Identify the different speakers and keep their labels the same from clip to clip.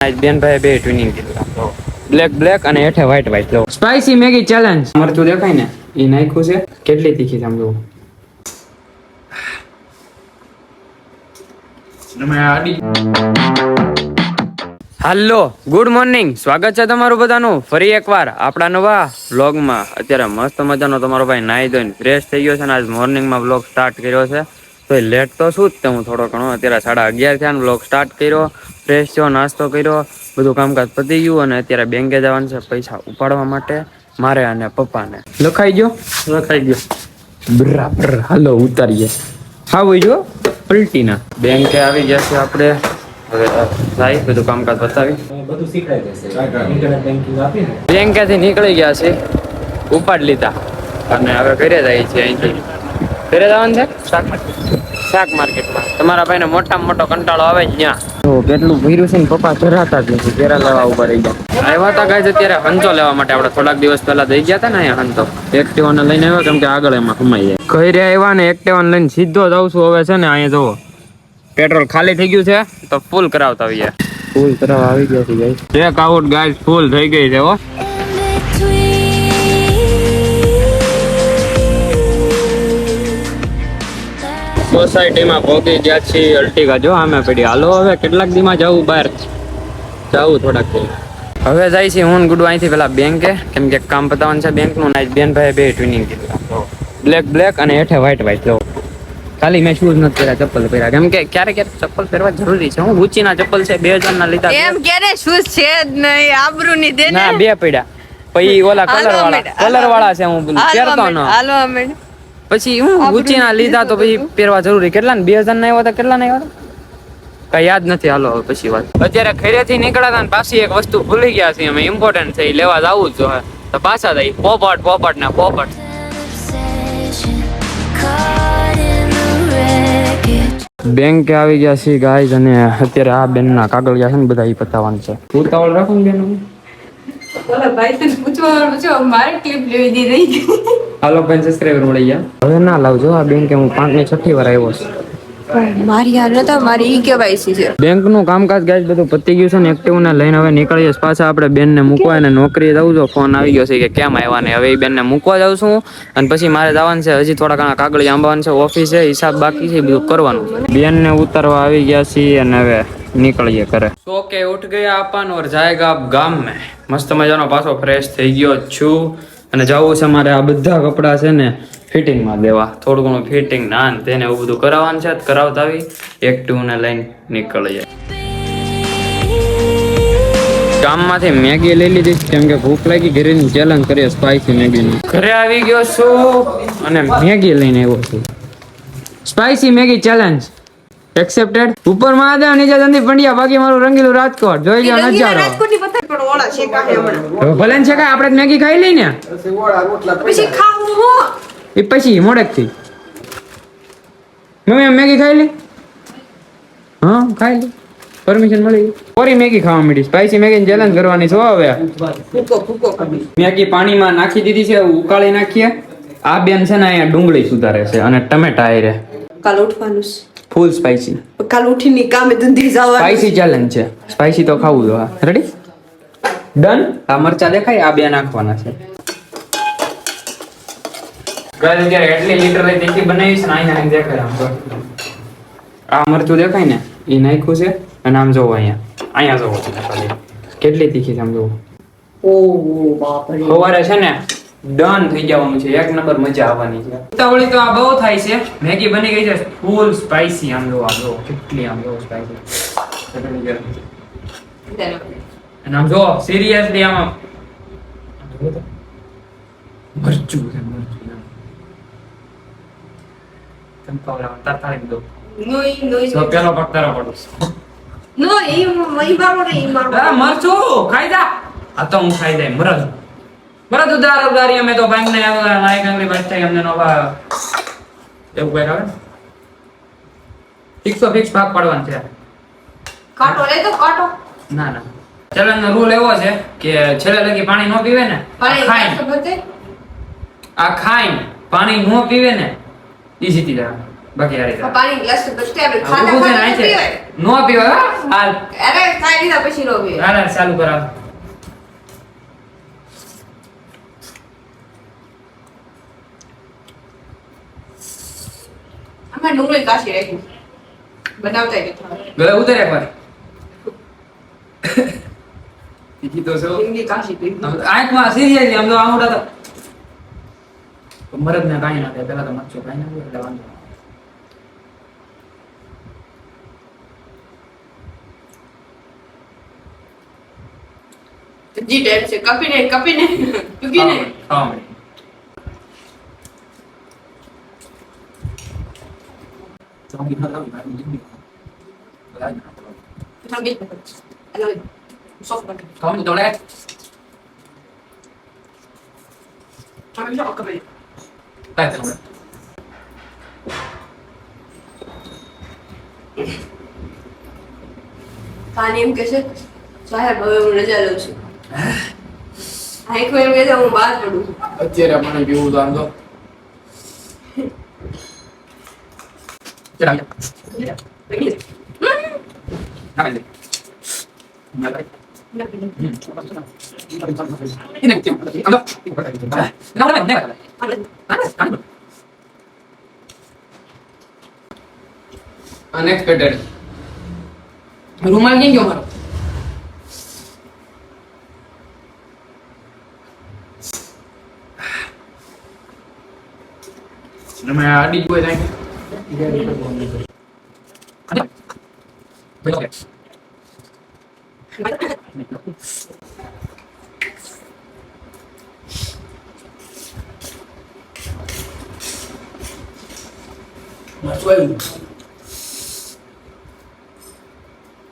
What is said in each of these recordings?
Speaker 1: બેન ભાઈ બે ટ્વિનિંગ કીધું બ્લેક બ્લેક અને હેઠે વ્હાઈટ વ્હાઈટ લો સ્પાઈસી મેગી ચેલેન્જ મરચું દેખાય ને એ નાખ્યું છે કેટલી તીખી સમજો હાલો ગુડ મોર્નિંગ સ્વાગત છે તમારું બધાનું ફરી એકવાર આપણા નવા વ્લોગમાં અત્યારે મસ્ત મજાનો તમારો ભાઈ નાઈ ધોઈને ફ્રેશ થઈ ગયો છે અને આજ મોર્નિંગમાં વ્લોગ સ્ટાર્ટ કર્યો છે તો લેટ તો શું જ હું થોડો ઘણો અત્યારે 11:30 થયા વ્લોગ સ્ટાર્ટ કર્યો ફ્રેશ થયો નાસ્તો કર્યો બધું કામકાજ પતી ગયું અને અત્યારે બેંકે જવાનું છે પૈસા ઉપાડવા માટે મારે અને પપ્પાને લખાઈ ગયો બરાબર હાલો ઉતારીએ હા હોય જો પલટીના બેંકે આવી ગયા છે આપણે હવે જાય બધું કામકાજ બતાવી બધું શીખવાઈ જશે ઇન્ટરનેટ બેન્કિંગ આપીને બેંકેથી નીકળી ગયા છે ઉપાડ લીધા અને હવે ઘરે જાય છે અહીંથી ઘરે જવાનું છે શાક માર્કેટમાં તમારા ભાઈને મોટામાં મોટો કંટાળો આવે ત્યાં તો કેટલું ભીરું છે ને પપ્પા જરાતા જ નથી ઘેરા લેવા ઉભા રહી ગયા આવ્યા હતા ગાય અત્યારે હંચો લેવા માટે આપણે થોડાક દિવસ પહેલા દઈ ગયા હતા ને અહીંયા હંચો એક્ટિવાને લઈને આવ્યા કેમ કે આગળ એમાં સમાઈ જાય ઘરે આવ્યા ને એક્ટિવાને લઈને સીધો જ આવશું હવે છે ને અહીંયા જુઓ પેટ્રોલ ખાલી થઈ ગયું છે તો ફૂલ કરાવતા આવીએ ફૂલ કરાવવા આવી ગયા છે ગાઈસ ચેક આઉટ ગાઈસ ફૂલ થઈ ગઈ છે હો સોસાયટીમાં પહોંચી ગયા છીએ અલ્ટિગા જો આમે પડી હાલો હવે કેટલાક દીમાં જવું બહાર જવું થોડાક હવે જાય છે હું ગુડુ અહીંથી પેલા બેંકે કેમ કે કામ પતાવવાનું છે બેંકનું નાઈટ બેન ભાઈ બે ટ્વિનિંગ કીધું બ્લેક બ્લેક અને હેઠે વ્હાઈટ વ્હાઈટ લો ખાલી મેં શૂઝ નથી પહેર્યા ચપ્પલ પહેર્યા કેમ કે ક્યારેક ચપ્પલ પહેરવા જરૂરી છે હું ગુચીના ચપ્પલ છે 2000 ના લીધા
Speaker 2: એમ ક્યારે શૂઝ છે જ નહીં આબરૂ ની દે
Speaker 1: ના બે પડ્યા પછી ઓલા કલર વાળા છે હું પહેરતો ન
Speaker 2: હાલવા મેડ
Speaker 1: પછી હું ગુચીના લીધા તો પછી પહેરવા જરૂરી કેટલા ને 2000 ના આવ્યા હતા કેટલા ના આવ્યા હતા કઈ યાદ નથી હાલો પછી વાત અત્યારે ઘરેથી નીકળ્યા ને પાછી એક વસ્તુ ભૂલી ગયા છે અમે ઇમ્પોર્ટન્ટ છે એ લેવા જવું જ જોઈએ તો પાછા થઈ પોપટ ને પોપટ બેંકે આવી ગયા છે ગાઈઝ અને અત્યારે આ બેન ના કાગળિયા છે ને બધા પતાવવાનું છે ઉતાવળ રાખો ને બેન
Speaker 2: ઓલા ભાઈ તને પૂછો મારે ક્લિપ લેવી દીધી
Speaker 1: હાલો 5 સબસ્ક્રાઇબર મળી ગયા હવે ના લાવજો આ બેંકે હું 5ની 6ઠી વાર આવ્યો છું
Speaker 2: મારી યાર નતા મારી ઈ કેવાયસી છે
Speaker 1: બેંક નું કામકાજ ગાઈઝ બધું પતી ગયું છે ને એક્ટિવ ને લઈને હવે નીકળીએ પાછા આપણે બેન ને મૂકવા અને નોકરીએ જવું છો ફોન આવી ગયો છે કે કેમ આવ્યા ને હવે એ બેન ને મૂકવા જાઉં છું અને પછી મારે જવાનું છે હજી થોડા ઘણા કાગળિયા આંબાવાનું છે ઓફિસે હિસાબ બાકી છે બધું કરવાનું બેન ને ઉતારવા આવી ગયા છીએ અને હવે નીકળીએ ઘરે સો કે ઉઠ ગયા આપન ઓર જાયેગા અબ ગામ में મસ્ત મજાનો પાછો ફ્રેશ થઈ ગયો છું અને જવું છે મારે આ બધા કપડા છે ને ફિટિંગમાં દેવા થોડું ઘણું ફિટિંગ ના તેને એવું બધું કરાવવાનું છે કરાવતા આવી એક્ટિવ ને લઈને નીકળીએ ગામમાંથી મેગી લઈ લીધી કેમ કે ભૂખ લાગી ઘરેની ચેલેન્જ કરીએ સ્પાઈસી મેગીની ઘરે આવી ગયો છું અને મેગી લઈને આવ્યો છું સ્પાઈસી મેગી ચેલેન્જ એક્સેપ્ટેડ ઉપર મહાદેવ નીચે ચંદી પંડ્યા બાકી મારું રંગીલું રાજકોટ જોઈ લો નજારો
Speaker 2: રાજકોટની પથારી પણ ઓળા છે કાહે હમણાં
Speaker 1: ભલે છે કે આપણે મેગી ખાઈ લઈને
Speaker 2: પછી ખાવું હો
Speaker 1: એ પછી મોડેક થી મમ્મી મેગી ખાઈ લે હા ખાઈ લે પરમિશન મળી કોરી મેગી ખાવા મળી સ્પાઈસી મેગી ચેલેન્જ કરવાની છો હવે
Speaker 2: ફૂકો
Speaker 1: મેગી પાણીમાં નાખી દીધી છે ઉકાળી નાખીએ આ બેન છે ને અહીંયા ડુંગળી સુધારે છે અને ટમેટા આયરે
Speaker 2: કાલ ઉઠવાનું
Speaker 1: ફૂલ સ્પાઈસી
Speaker 2: કાલ ઉઠીને કામે ધંધે જવાનું
Speaker 1: સ્પાઈસી ચેલેન્જ છે સ્પાઈસી તો ખાવું જો હા રેડી ડન આ મરચા દેખાય આ બે નાખવાના છે ગાઈસ અત્યારે એટલી લીટર લઈ તીખી બનાવી છે ને અહીંયા દેખાય આમ આ મરચું દેખાય ને એ નાખ્યું છે અને આમ જોવો અહીંયા જોવો કેટલી તીખી છે આમ જોવો
Speaker 2: ઓહો બાપ રે
Speaker 1: સવારે છે ને ડન થઈ જવાનું છે એક નંબર મજા આવવાની છે ઉતાવળી તો આ બહુ થાય છે મેગી બની ગઈ છે ફૂલ સ્પાઈસી આમ જો કેટલી આમ જો સ્પાઈસી અને આમ જો સિરિયસલી આમ મરચું છે મરચું ચમકાવલા તાતાળી દો
Speaker 2: નોઈ
Speaker 1: તો પેલો પકતારો પડો
Speaker 2: નો ઈ બાબો રે ઈ મારો
Speaker 1: આ મરચું ખાઈ જા આ તો હું ખાઈ જાય મરદ ઉદારી અમે તો બેંક ને આવ્યા નાઈ ગંગલી બચ્ચા અમને નો એવું કઈ આવે ફિક્સ ભાગ પાડવાનું છે
Speaker 2: કાટો લે તો કાટો
Speaker 1: ના ચલન રૂલ એવો છે કે છેલ્લે લગી પાણી ન પીવે ને આ ખાઈને પાણી ન પીવે ને ઈ જીતી જાય બાકી યાર
Speaker 2: પાણી ગ્લાસ તો બચતે આપણે ખાતા
Speaker 1: ઊભું
Speaker 2: ખાતા
Speaker 1: થઈને
Speaker 2: પીવાય.
Speaker 1: આય છે નો પીવાય હો. હાલ
Speaker 2: અરે ખાઈ લીધા પછી નો પીવાય.
Speaker 1: ના ના ચાલુ કરાવ
Speaker 2: આમાં ડુંગળી કાશી રાખ્યું બનાવતા નથી.
Speaker 1: ગળે ઉતર એકવાર તીખી તો છો
Speaker 2: ડુંગળી કાશી પીવી.
Speaker 1: આંખમાં સિરિયસલી આમ તો આમોડા તો મરદ ને કાઈ ના થાય પેલા તો મરચો કાઈ ના એટલે વાંધો નહીં.
Speaker 2: જી ટાઈપ છે કપીને ચૂકીને
Speaker 1: ખાવા મળે.
Speaker 2: સમજી અલગ સોફ્ટ બને.
Speaker 1: ખાવા મળે તો લે.
Speaker 2: તમે જો કપી
Speaker 1: કાઈ થાય.
Speaker 2: કાને એમ કહેશે સાહેબ હવે હું રજા લઉં છું. આખો એમ કહેશે હું બહાર પડું છું.
Speaker 1: અત્યારે મને પીવું તો આમ તો ચલા ના લે ના લે ini kecil ando unexpected રૂમાલ ક્યાં ગયો મારો તમે આડી કોઈ જાય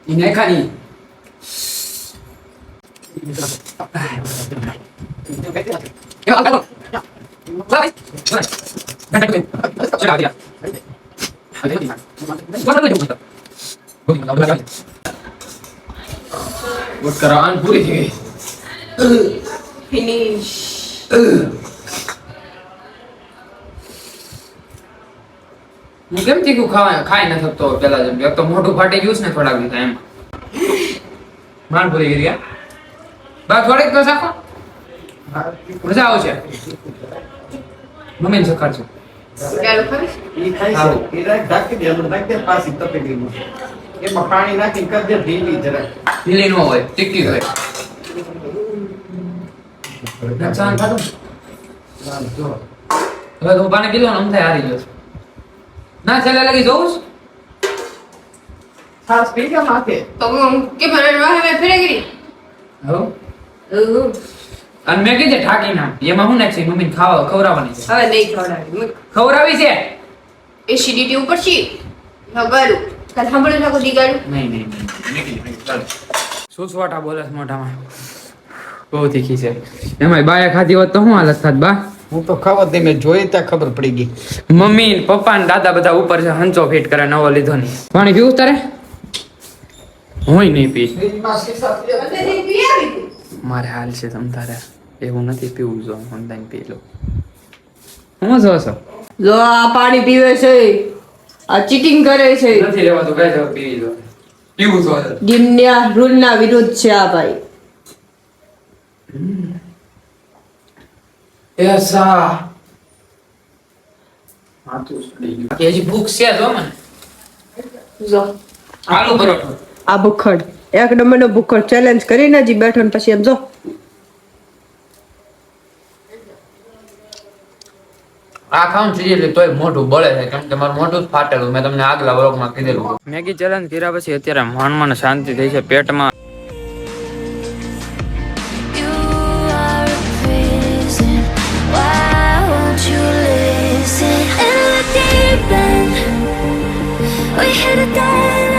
Speaker 1: ini kan ini ya kalau baik sudah dia buat keraan puri sih
Speaker 2: finish
Speaker 1: હું કેમ તીખું ખાઈ ન શકતો પેલા જેમ એક તો મોઢું ફાટી ગયું છે ને થોડાક દિવસ એમ માનપુરી એરિયા બા થોડીક તો સાખો મજા આવશે મમ્મીને શીખવાડજો
Speaker 2: ગાળો ખાવીશ
Speaker 3: ઈ ખાય છે. ઈ રાખ ઢાંકી દે, અંદર નાખી દે પાછી તપેલીમાં. એમાં પાણી નાખીને કરી દે ઢીલી જરાક.
Speaker 1: ઢીલી ન હોય તીખી હોય નુકસાન ખાધું
Speaker 3: આમ જો.
Speaker 1: હવે તો પાણી પીલો ને અમથાય હારી ગયો છું. ના છેલ્લે લગી જોઉં છું
Speaker 3: છાશ પી ગયા માથે.
Speaker 2: તો હું કે મને વાહે મે ફેરે ગઈ
Speaker 1: હવે
Speaker 2: હવે
Speaker 1: અને મેં કીધે ઠાકી ના એમાં હું નાખી મમ્મીને ખવડાવવાની છે
Speaker 2: નહીં ખવડાવી
Speaker 1: ખવડાવી છે
Speaker 2: એસિડિટી ઉપર છે હગાડું કાલ સાંભળ્યું નાખો દીગાડું
Speaker 1: નહીં નહીં શું સ્વાટા બોલે છે મોઢામાં બહુ તીખી છે એમાં બાયા ખાધી હોત તો શું હાલત થાત બા
Speaker 3: હું તો ખાવા દે મેં જોઈ ત્યાં ખબર પડી ગઈ.
Speaker 1: મમ્મી ને પપ્પા ને દાદા બધા ઉપર છે હંચો ફિટ કરે નવો લીધો નહીં પાણી પીવું તારે હું નહીં પી મારે હાલ છે તમ તારે એવું નથી પીવું જો ઓનલાઈન પી લો હું જો છો
Speaker 2: જો આ પાણી પીવે છે આ ચીટિંગ કરે છે
Speaker 1: નથી લેવાતું કઈ જાવ પીવી લો પીવું છો
Speaker 2: ડીમના રૂલના વિરુદ્ધ છે આ ભાઈ
Speaker 1: એસા હા તો સડી ગયું કે હજી ભૂખ છે જો મને
Speaker 2: જો
Speaker 1: આલુ પરોઠો
Speaker 2: આ ભૂખડ એક નંબરનો ભૂખડ ચેલેન્જ કરીને હજી બેઠો ને પછી એમ જો
Speaker 1: આ ખાઉં સિરિયસલી તોય મોઢું બળે છે કેમ કે મારું મોઢું જ ફાટેલું મેં તમને આગલા વ્લોગમાં કીધેલું મેગી ચેલેન્જ કર્યા પછી અત્યારે મનમાં શાંતિ થઈ છે પેટમાં
Speaker 4: You are a prison. Why won't you listen? In the deep end, we hit a dead